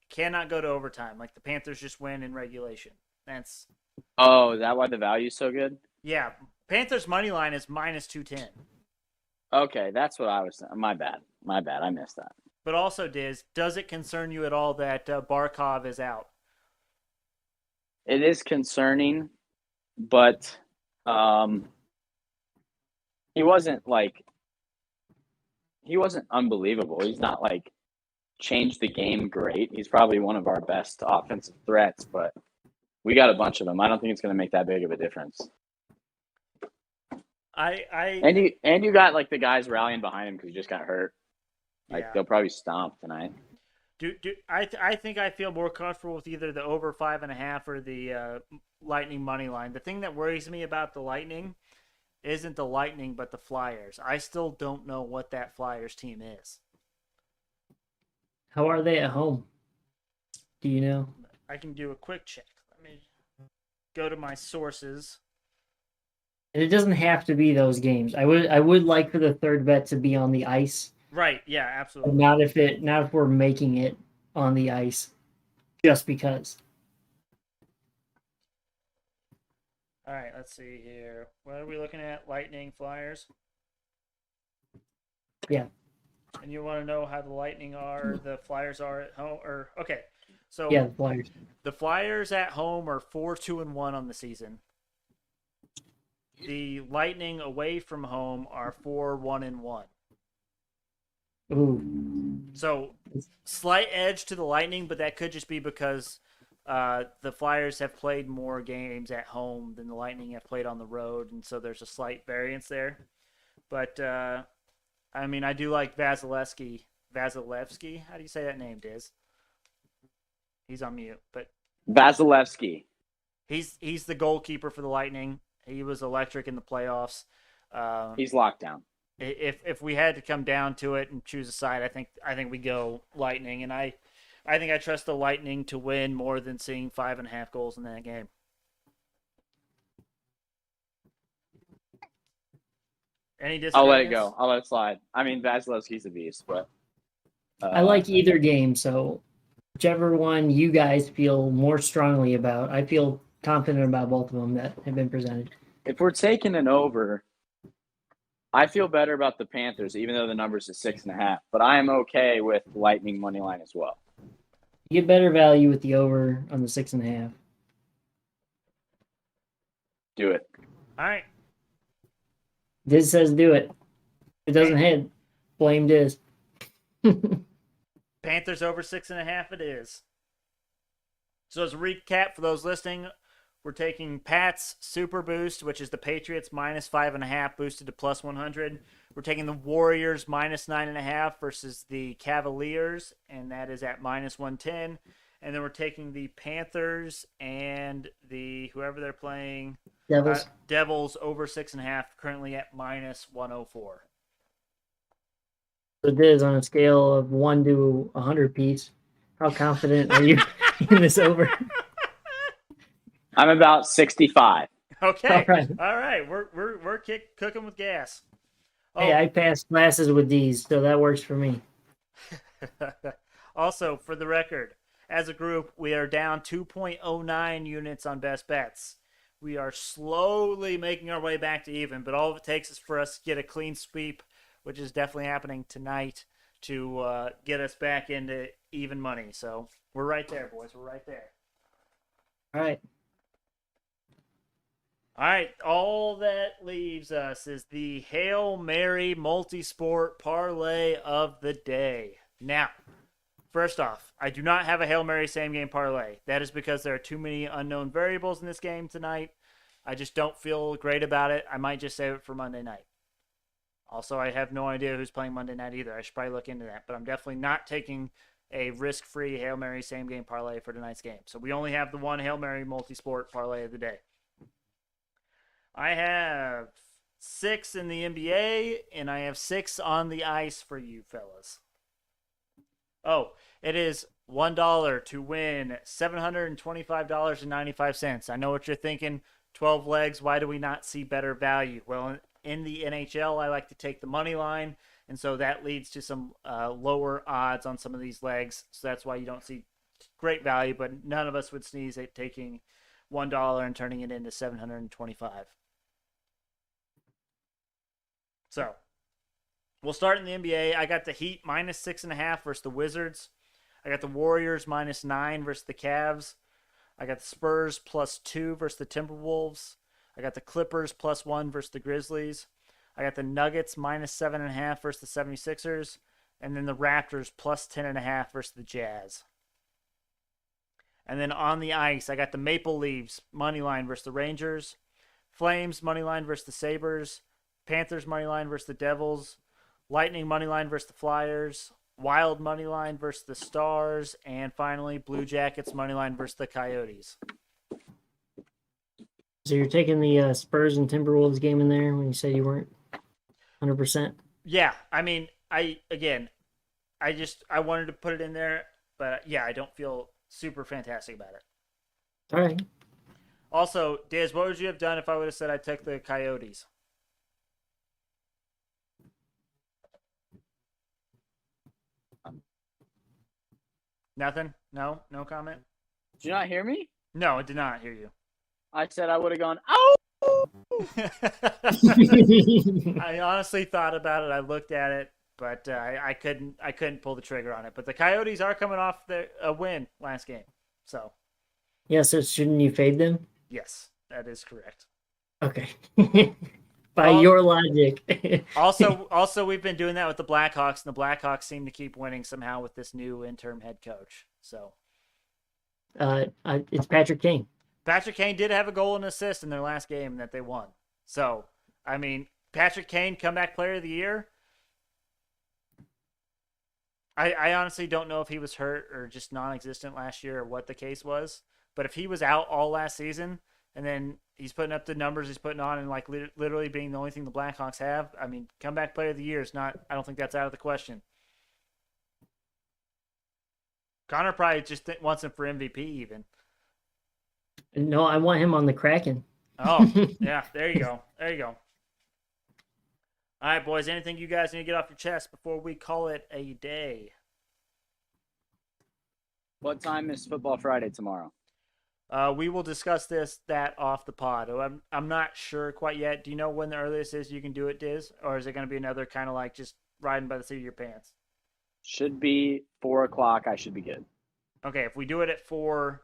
cannot go to overtime. The Panthers just win in regulation. That's. Oh, is that why the value is so good? Yeah, Panthers money line is minus 210. Okay, that's what I was saying. My bad. I missed that. But also, Diz, does it concern you at all that Barkov is out? It is concerning, but he wasn't he wasn't unbelievable. He's not like changed the game great. He's probably one of our best offensive threats, but we got a bunch of them. I don't think it's going to make that big of a difference. And you got like the guys rallying behind him because he just got hurt. Like yeah. they'll probably stomp tonight. I think I feel more comfortable with either the over 5.5 or the Lightning money line. The thing that worries me about the Lightning isn't the Lightning, but the Flyers. I still don't know what that Flyers team is. How are they at home? Do you know? I can do a quick check. Let me go to my sources. And it doesn't have to be those games. I would like for the third bet to be on the ice. Right, yeah, absolutely. But not if we're making it on the ice just because. All right, let's see here. What are we looking at? Lightning, Flyers? Yeah. And you want to know how the Lightning are, the Flyers are at home? Okay, so yeah, the Flyers. The Flyers at home are 4-2-1 on the season. The Lightning away from home are 4-1-1. Ooh. So slight edge to the Lightning, but that could just be because the Flyers have played more games at home than the Lightning have played on the road, and so there's a slight variance there. But I mean, I do like Vasilevsky. Vasilevsky? How do you say that name, Diz? He's on mute, but Vasilevsky. He's the goalkeeper for the Lightning. He was electric in the playoffs. He's locked down. If we had to come down to it and choose a side, I think we go Lightning, and I think I trust the Lightning to win more than seeing 5.5 goals in that game. Any disagreements? I'll let it go. I'll let it slide. I mean, Vasilevsky's a beast, but I like either game, so whichever one you guys feel more strongly about, I feel confident about both of them that have been presented. If we're taking an over, I feel better about the Panthers, even though the number's at 6.5. But I am okay with Lightning money line as well. You get better value with the over on the 6.5. Do it. All right. Diz says do it. If it doesn't hit, blame Diz. Panthers over 6.5 it is. So as a recap for those listening, we're taking Pats Super Boost, which is the Patriots minus 5.5 boosted to plus 100. We're taking the Warriors minus 9.5 versus the Cavaliers, and that is at minus 110. And then we're taking the Panthers and the whoever they're playing, Devils over 6.5, currently at minus 104. So Diz, on a scale of 1 to 100 piece, how confident are you in this over? I'm about 65. Okay. All right. We're cooking with gas. Oh. Hey, I passed classes with these, so that works for me. Also, for the record, as a group, we are down 2.09 units on best bets. We are slowly making our way back to even, but all it takes is for us to get a clean sweep, which is definitely happening tonight, to get us back into even money. So we're right there, boys. We're right there. All right. All right, all that leaves us is the Hail Mary multi-sport parlay of the day. Now, first off, I do not have a Hail Mary same-game parlay. That is because there are too many unknown variables in this game tonight. I just don't feel great about it. I might just save it for Monday night. Also, I have no idea who's playing Monday night either. I should probably look into that. But I'm definitely not taking a risk-free Hail Mary same-game parlay for tonight's game. So we only have the one Hail Mary multi-sport parlay of the day. I have 6 in the NBA, and I have 6 on the ice for you fellas. Oh, it is $1 to win $725.95. I know what you're thinking. 12 legs, why do we not see better value? Well, in the NHL, I like to take the money line, and so that leads to some lower odds on some of these legs. So that's why you don't see great value, but none of us would sneeze at taking $1 and turning it into $725. So, we'll start in the NBA. I got the Heat minus 6.5 versus the Wizards. I got the Warriors minus 9 versus the Cavs. I got the Spurs plus 2 versus the Timberwolves. I got the Clippers plus 1 versus the Grizzlies. I got the Nuggets minus 7.5 versus the 76ers, and then the Raptors plus 10.5 versus the Jazz. And then on the ice, I got the Maple Leafs money line versus the Rangers, Flames money line versus the Sabres, Panthers money line versus the Devils, Lightning money line versus the Flyers, Wild money line versus the Stars, and finally Blue Jackets money line versus the Coyotes. So you're taking the Spurs and Timberwolves game in there when you said you weren't 100%. Yeah, I mean, I wanted to put it in there, but yeah, I don't feel super fantastic about it. All right. Also, Diz, what would you have done if I would have said I took the Coyotes? Nothing? No? No comment? Did you not hear me? No, I did not hear you. I said I would have gone, oh! I honestly thought about it. I looked at it, but I couldn't pull the trigger on it. But the Coyotes are coming off a win last game, so Yeah, so shouldn't you fade them? yes, that is correct. Okay. By your logic. Also, we've been doing that with the Blackhawks, and the Blackhawks seem to keep winning somehow with this new interim head coach. So it's Patrick Kane. Patrick Kane did have a goal and assist in their last game that they won. So, I mean, Patrick Kane, comeback player of the year. I honestly don't know if he was hurt or just non-existent last year or what the case was. But if he was out all last season and then he's putting up the numbers he's putting on and like literally being the only thing the Blackhawks have, I mean, comeback player of the year is not. I don't think that's out of the question. Connor probably just wants him for MVP even. No, I want him on the Kraken. Oh, yeah. There you go. There you go. All right, boys. Anything you guys need to get off your chest before we call it a day? What time is Football Friday tomorrow? We will discuss that off the pod. I'm not sure quite yet. Do you know when the earliest is you can do it, Diz? Or is it going to be another kind of like just riding by the seat of your pants? Should be 4 o'clock. I should be good. Okay, if we do it at 4,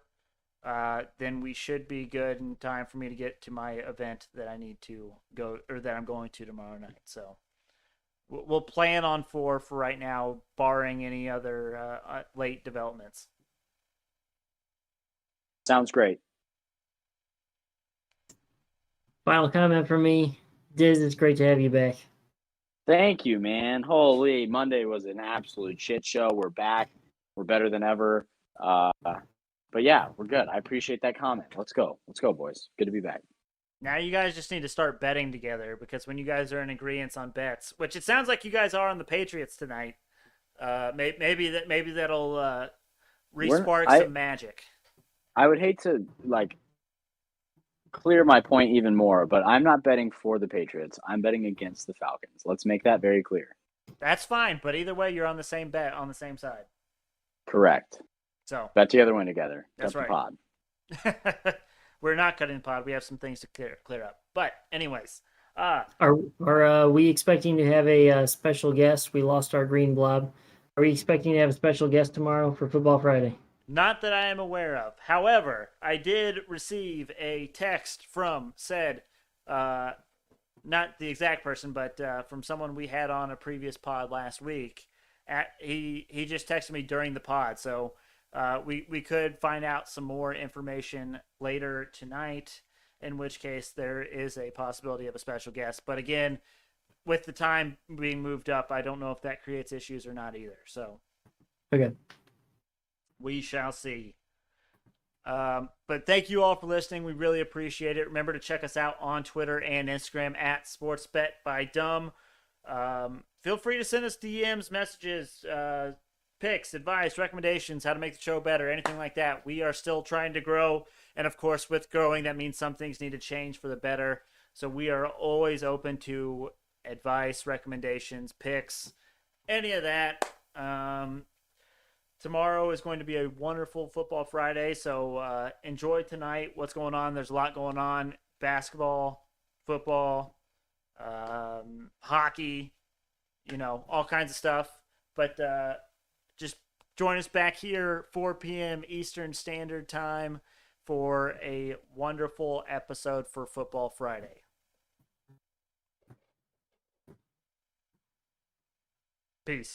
then we should be good in time for me to get to my event that I need to go, or that I'm going to tomorrow night. So we'll plan on 4 for right now, barring any other late developments. Sounds great. Final comment from me. Diz, it's great to have you back. Thank you, man. Holy, Monday was an absolute shit show. We're back. We're better than ever. But yeah, we're good. I appreciate that comment. Let's go. Let's go, boys. Good to be back. Now you guys just need to start betting together, because when you guys are in agreement on bets, which it sounds like you guys are on the Patriots tonight, maybe that'll re-spark some magic. I would hate to clear my point even more, but I'm not betting for the Patriots. I'm betting against the Falcons. Let's make that very clear. That's fine, but either way, you're on the same bet on the same side. Correct. So bet together, win together. That's right. The pod. We're not cutting the pod. We have some things to clear up. But anyways, are we expecting to have a special guest? We lost our green blob. Are we expecting to have a special guest tomorrow for Football Friday? Not that I am aware of. However, I did receive a text from said, not the exact person, but from someone we had on a previous pod last week. He just texted me during the pod, so we could find out some more information later tonight, in which case there is a possibility of a special guest. But again, with the time being moved up, I don't know if that creates issues or not either. So okay. We shall see. But thank you all for listening. We really appreciate it. Remember to check us out on Twitter and Instagram at SportsBetByDumb. Feel free to send us DMs, messages, picks, advice, recommendations, how to make the show better, anything like that. We are still trying to grow. And of course, with growing, that means some things need to change for the better. So we are always open to advice, recommendations, picks, any of that. Tomorrow is going to be a wonderful Football Friday, so enjoy tonight. What's going on? There's a lot going on. Basketball, football, hockey, all kinds of stuff. But just join us back here, 4 p.m. Eastern Standard Time, for a wonderful episode for Football Friday. Peace.